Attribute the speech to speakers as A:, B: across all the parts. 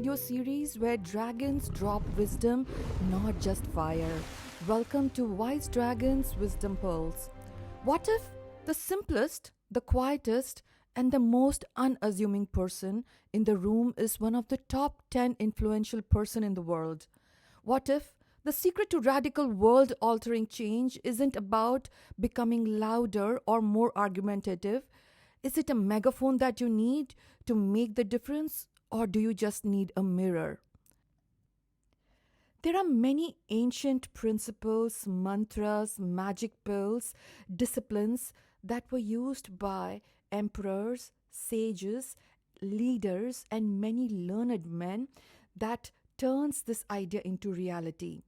A: audio series where dragons drop wisdom, not just fire. Welcome to WiseDragon's Wisdom Pearls. What if the simplest, the quietest, and the most unassuming person in the room is one of the top 10 influential person in the world? What if the secret to radical world altering change isn't about becoming louder or more argumentative? Is it a megaphone that you need to make the difference, or do you just need a mirror? There are many ancient principles, mantras, magic pills, disciplines that were used by emperors, sages, leaders, and many learned men that turns this idea into reality.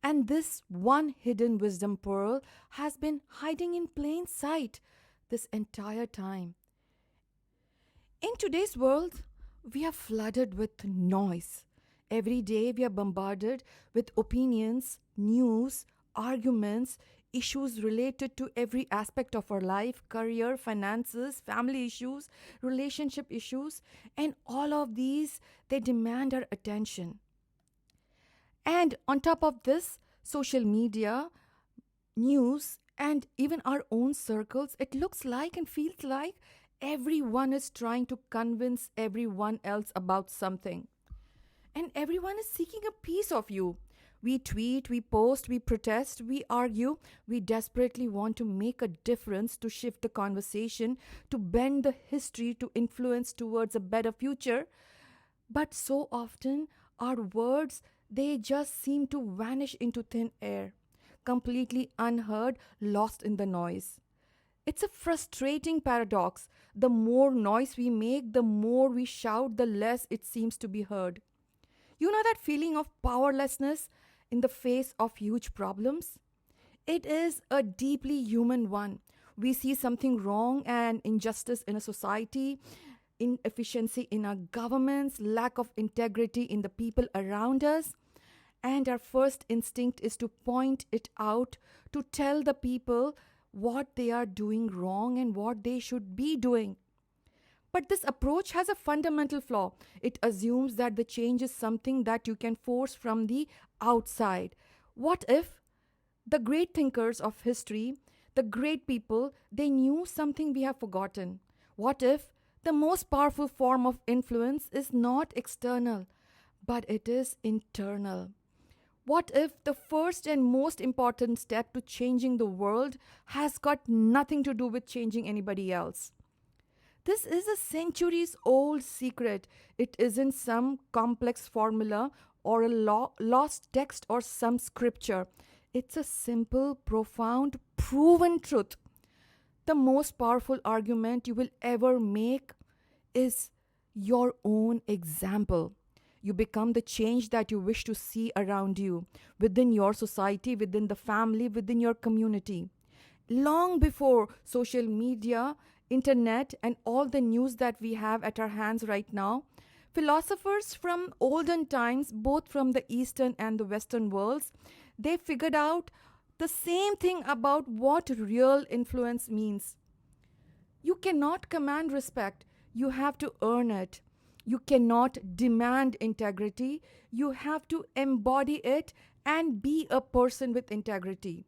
A: And this one hidden wisdom pearl has been hiding in plain sight this entire time. In today's world, we are flooded with noise. Every day, we are bombarded with opinions, news, arguments, issues related to every aspect of our life career, finances, family issues, relationship issues, and all of these they demand our attention. And on top of this, social media, news, and even our own circles, it looks like and feels like everyone is trying to convince everyone else about something. And everyone is seeking a piece of you. We tweet, we post, we protest, we argue. We desperately want to make a difference, to shift the conversation, to bend the history, to influence towards a better future. But so often, our words, they just seem to vanish into thin air, completely unheard, lost in the noise. It's a frustrating paradox. The more noise we make, the more we shout, the less it seems to be heard. You know that feeling of powerlessness in the face of huge problems? It is a deeply human one. We see something wrong and injustice in a society, inefficiency in our governments, lack of integrity in the people around us, and our first instinct is to point it out, to tell the people what they are doing wrong and what they should be doing. But this approach has a fundamental flaw. It assumes that the change is something that you can force from the outside. What if the great thinkers of history, the great people, they knew something we have forgotten? What if the most powerful form of influence is not external, but it is internal? What if the first and most important step to changing the world has got nothing to do with changing anybody else? This is a centuries old secret. It isn't some complex formula or a lost text or some scripture. It's a simple, profound, proven truth. The most powerful argument you will ever make is your own example. You become the change that you wish to see around you, within your society, within the family, within your community. Long before social media, internet, and all the news that we have at our hands right now, philosophers from olden times, both from the Eastern and the Western worlds, they figured out the same thing about what real influence means. You cannot command respect, you have to earn it. You cannot demand integrity, you have to embody it and be a person with integrity.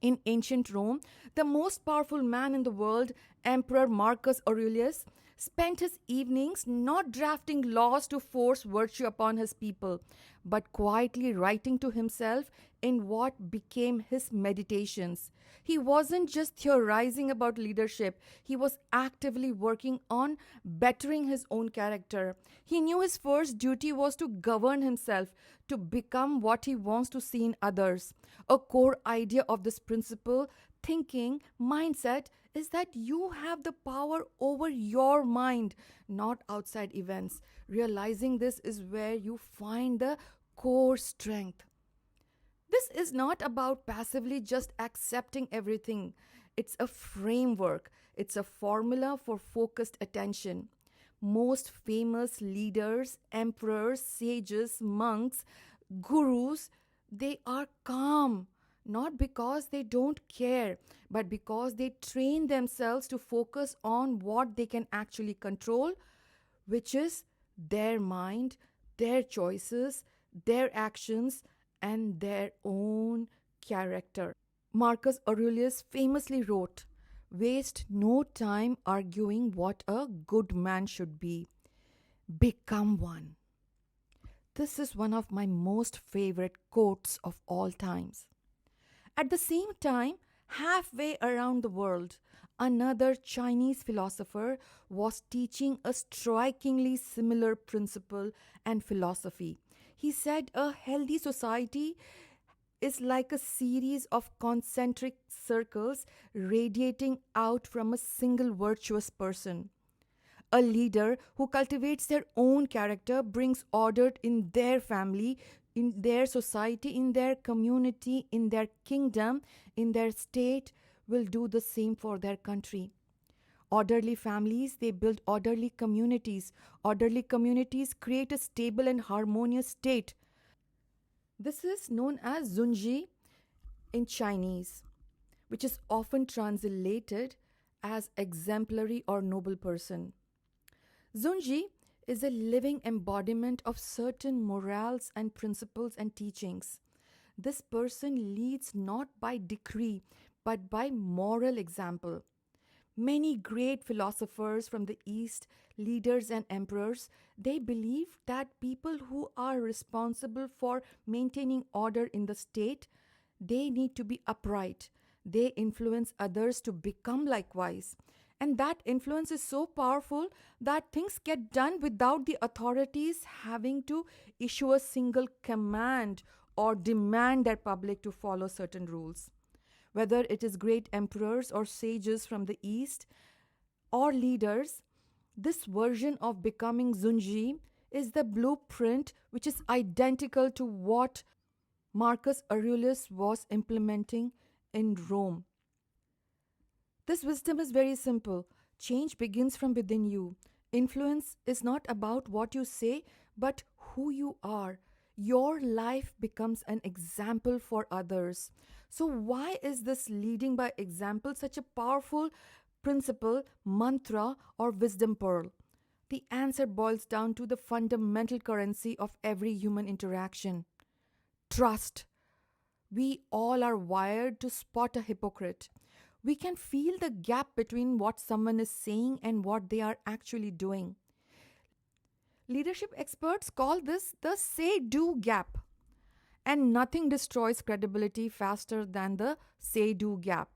A: In ancient Rome, the most powerful man in the world, Emperor Marcus Aurelius, spent his evenings not drafting laws to force virtue upon his people, but quietly writing to himself in what became his meditations. He wasn't just theorizing about leadership, he was actively working on bettering his own character. He knew his first duty was to govern himself, to become what he wants to see in others. A core idea of this principle, thinking, mindset, is that you have the power over your mind, not outside events. Realizing this is where you find the core strength. This is not about passively just accepting everything. It's a framework, it's a formula for focused attention. Most famous leaders, emperors, sages, monks, gurus, they are calm. Not because they don't care, but because they train themselves to focus on what they can actually control, which is their mind, their choices, their actions, and their own character. Marcus Aurelius famously wrote, "Waste no time arguing what a good man should be. Become one." This is one of my most favorite quotes of all times. At the same time, halfway around the world, another Chinese philosopher was teaching a strikingly similar principle and philosophy. He said a healthy society is like a series of concentric circles radiating out from a single virtuous person. A leader who cultivates their own character brings order in their family, in their society, in their community, in their kingdom, in their state, will do the same for their country. Orderly families, they build orderly communities. Orderly communities create a stable and harmonious state. This is known as Zunji in Chinese, which is often translated as exemplary or noble person. Zunji is a living embodiment of certain morals and principles and teachings. This person leads not by decree but by moral example. Many great philosophers from the East, leaders and emperors, they believed that people who are responsible for maintaining order in the state, they need to be upright. They influence others to become likewise. And that influence is so powerful that things get done without the authorities having to issue a single command or demand their public to follow certain rules. Whether it is great emperors or sages from the East or leaders, this version of becoming Zunji is the blueprint which is identical to what Marcus Aurelius was implementing in Rome. This wisdom is very simple. Change begins from within you. Influence is not about what you say, but who you are. Your life becomes an example for others. So, why is this leading by example such a powerful principle, mantra, or wisdom pearl? The answer boils down to the fundamental currency of every human interaction: trust. We all are wired to spot a hypocrite. We can feel the gap between what someone is saying and what they are actually doing. Leadership experts call this the say do gap. And nothing destroys credibility faster than the say do gap.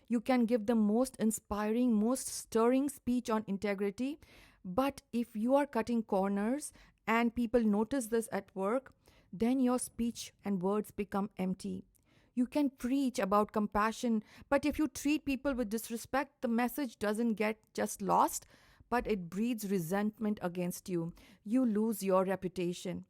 A: You can give the most inspiring, most stirring speech on integrity, but if you are cutting corners and people notice this at work, then your speech and words become empty. You can preach about compassion, but if you treat people with disrespect, the message doesn't get just lost, but it breeds resentment against you. You lose your reputation.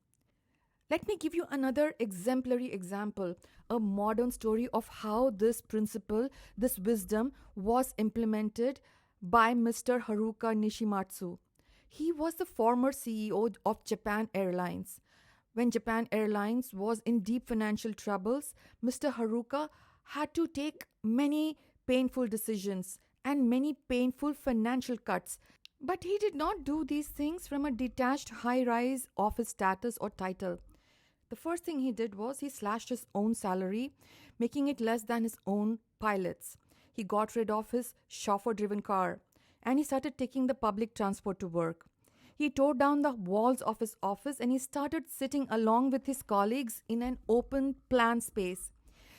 A: Let me give you another exemplary example, a modern story of how this principle, this wisdom, was implemented by Mr. Haruka Nishimatsu. He was the former CEO of Japan Airlines. When Japan Airlines was in deep financial troubles, Mr. Haruka had to take many painful decisions and many painful financial cuts. But he did not do these things from a detached high rise office status or title. The first thing he did was he slashed his own salary, making it less than his own pilot's. He got rid of his chauffeur-driven car, and he started taking the public transport to work. He tore down the walls of his office and he started sitting along with his colleagues in an open plan space.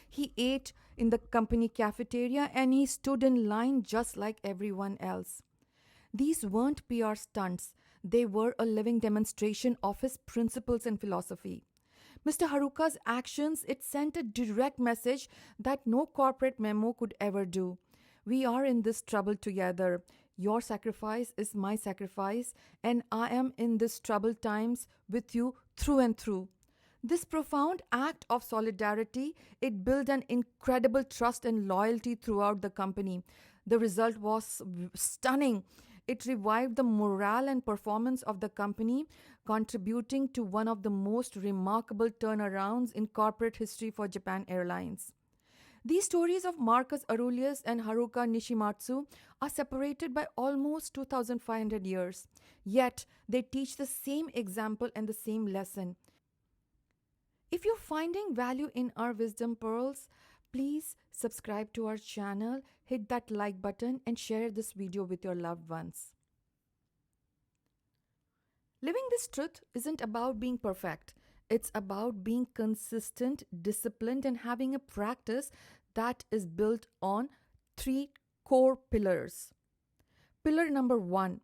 A: He ate in the company cafeteria and he stood in line just like everyone else. These weren't PR stunts, they were a living demonstration of his principles and philosophy. Mr. Haruka's actions, it sent a direct message that no corporate memo could ever do. We are in this trouble together. Your sacrifice is my sacrifice, and I am in this troubled times with you through and through. This profound act of solidarity, it built an incredible trust and loyalty throughout the company. The result was stunning. It revived the morale and performance of the company, contributing to one of the most remarkable turnarounds in corporate history for Japan Airlines. These stories of Marcus Aurelius and Haruka Nishimatsu are separated by almost 2500 years, yet they teach the same example and the same lesson. If you're finding value in our wisdom pearls, please subscribe to our channel, hit that like button, and share this video with your loved ones. Living this truth isn't about being perfect. It's about being consistent, disciplined, and having a practice that is built on three core pillars. Pillar number one,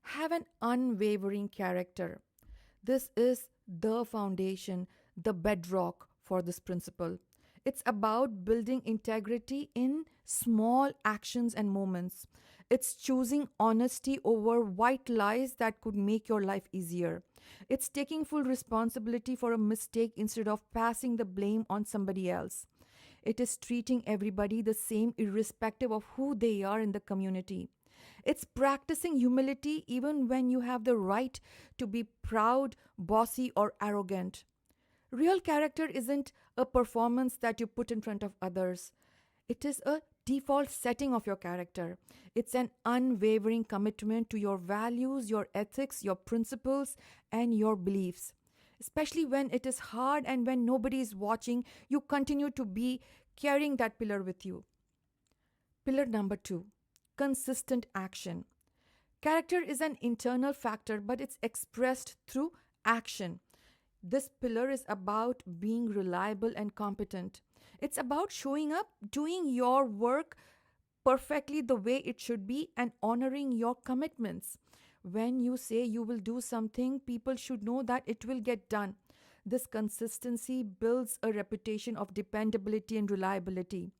A: have an unwavering character. This is the foundation, the bedrock for this principle. It's about building integrity in small actions and moments. It's choosing honesty over white lies that could make your life easier. It's taking full responsibility for a mistake instead of passing the blame on somebody else. It is treating everybody the same irrespective of who they are in the community. It's practicing humility even when you have the right to be proud, bossy, or arrogant. Real character isn't a performance that you put in front of others. It is a default setting of your character. It's an unwavering commitment to your values, your ethics, your principles, and your beliefs. Especially when it is hard and when nobody is watching, you continue to be carrying that pillar with you. Pillar number two, consistent action. Character is an internal factor, but it's expressed through action. This pillar is about being reliable and competent. It's about showing up, doing your work perfectly the way it should be, and honoring your commitments. When you say you will do something, people should know that it will get done. This consistency builds a reputation of dependability and reliability.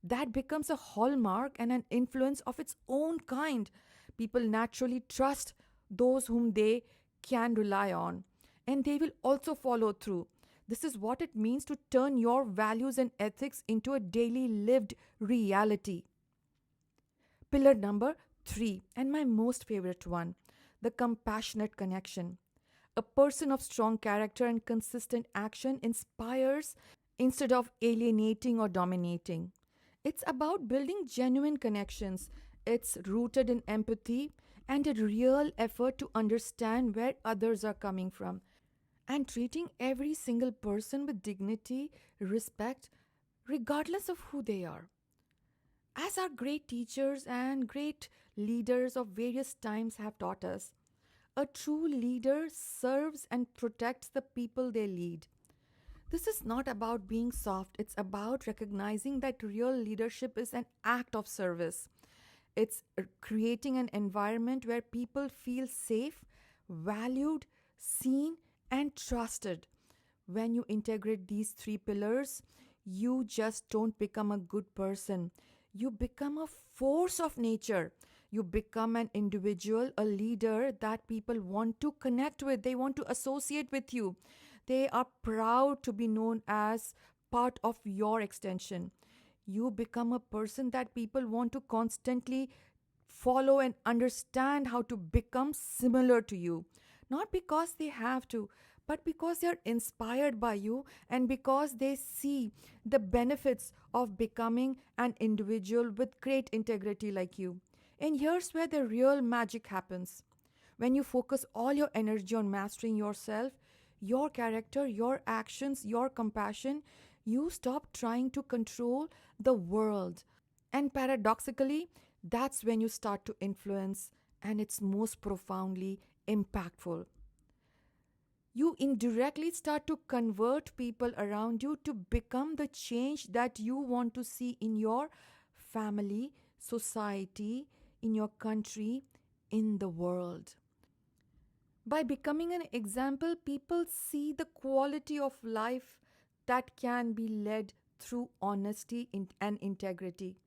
A: That becomes a hallmark and an influence of its own kind. People naturally trust those whom they can rely on, and they will also follow through. This is what it means to turn your values and ethics into a daily lived reality. Pillar number three, and my most favorite one, the compassionate connection. A person of strong character and consistent action inspires instead of alienating or dominating. It's about building genuine connections. It's rooted in empathy and a real effort to understand where others are coming from, and treating every single person with dignity, respect, regardless of who they are. As our great teachers and great leaders of various times have taught us, a true leader serves and protects the people they lead. This is not about being soft, it's about recognizing that real leadership is an act of service. It's creating an environment where people feel safe, valued, seen, and trusted. When you integrate these three pillars, you just don't become a good person. You become a force of nature. You become an individual, a leader that people want to connect with. They want to associate with you. They are proud to be known as part of your extension. You become a person that people want to constantly follow and understand how to become similar to you. Not because they have to, but because they are inspired by you and because they see the benefits of becoming an individual with great integrity like you. And here's where the real magic happens. When you focus all your energy on mastering yourself, your character, your actions, your compassion, you stop trying to control the world. And paradoxically, that's when you start to influence, and it's most profoundly impactful. You indirectly start to convert people around you to become the change that you want to see in your family, society, in your country, in the world. By becoming an example, people see the quality of life that can be led through honesty and integrity.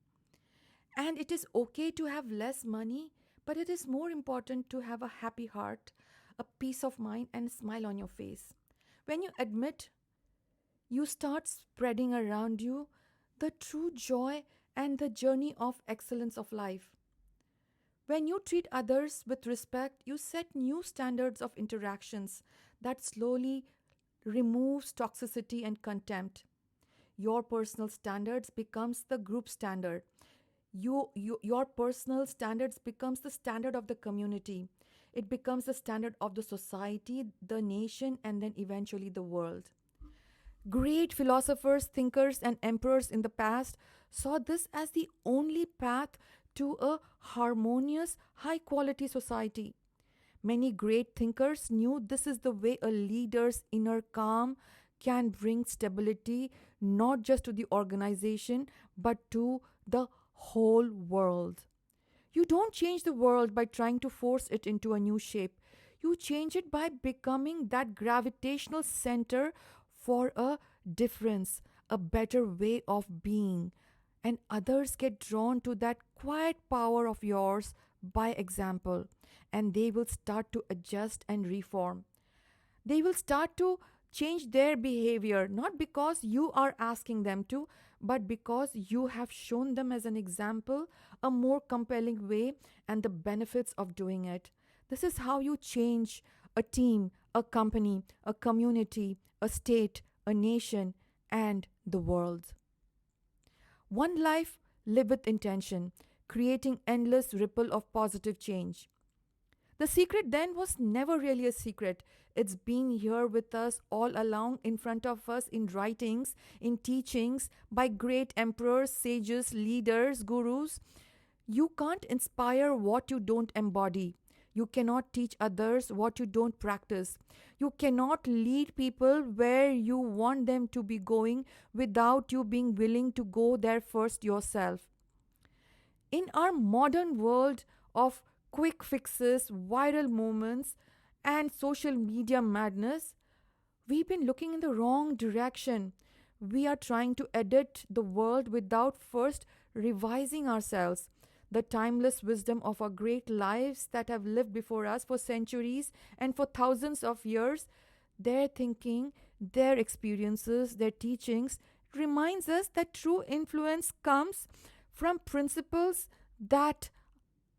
A: And it is okay to have less money, but it is more important to have a happy heart, a peace of mind, and a smile on your face. When you admit, you start spreading around you the true joy and the journey of excellence of life. When you treat others with respect, you set new standards of interactions that slowly removes toxicity and contempt. Your personal standards becomes the group standard. Your personal standards becomes the standard of the community. It becomes the standard of the society, the nation, and then eventually the world. Great philosophers, thinkers, and emperors in the past saw this as the only path to a harmonious, high quality society. Many great thinkers knew this is the way a leader's inner calm can bring stability not just to the organization but to the whole world. You don't change the world by trying to force it into a new shape. You change it by becoming that gravitational center for a difference, a better way of being. And others get drawn to that quiet power of yours by example, and they will start to adjust and reform. They will start to change their behavior, not because you are asking them to, but because you have shown them as an example a more compelling way and the benefits of doing it. This is how you change a team, a company, a community, a state, a nation, and the world. One life, live with intention, creating endless ripple of positive change. The secret then was never really a secret. It's been here with us all along, in front of us, in writings, in teachings by great emperors, sages, leaders, gurus. You can't inspire what you don't embody. You cannot teach others what you don't practice. You cannot lead people where you want them to be going without you being willing to go there first yourself. In our modern world of quick fixes, viral moments, and social media madness, we've been looking in the wrong direction. We are trying to edit the world without first revising ourselves. The timeless wisdom of our great lives that have lived before us for centuries and for thousands of years, their thinking, their experiences, their teachings reminds us that true influence comes from principles that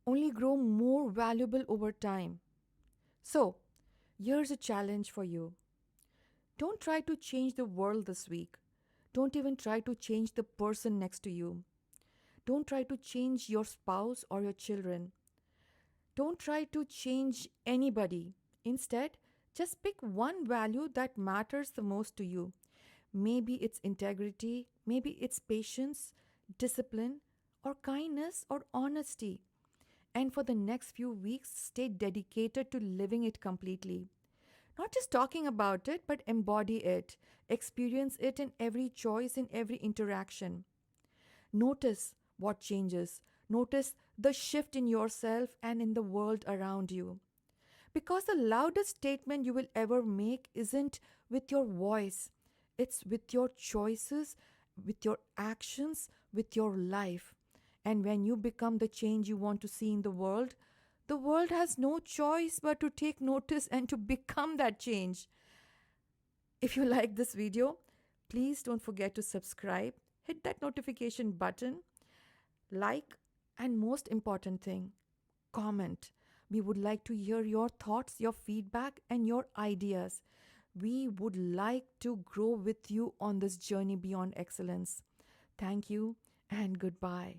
A: only grow more valuable over time. So, here's a challenge for you. Don't try to change the world this week. Don't even try to change the person next to you. Don't try to change your spouse or your children. Don't try to change anybody. Instead, just pick one value that matters the most to you. Maybe it's integrity, maybe it's patience, discipline, or kindness or honesty. And for the next few weeks, stay dedicated to living it completely. Not just talking about it, but embody it. Experience it in every choice, in every interaction. Notice what changes. Notice the shift in yourself and in the world around you. Because the loudest statement you will ever make isn't with your voice, it's with your choices, with your actions, with your life. And when you become the change you want to see in the world has no choice but to take notice and to become that change. If you like this video, please don't forget to subscribe, hit that notification button, like, and most important thing, comment. We would like to hear your thoughts, your feedback, and your ideas. We would like to grow with you on this journey beyond excellence. Thank you and goodbye.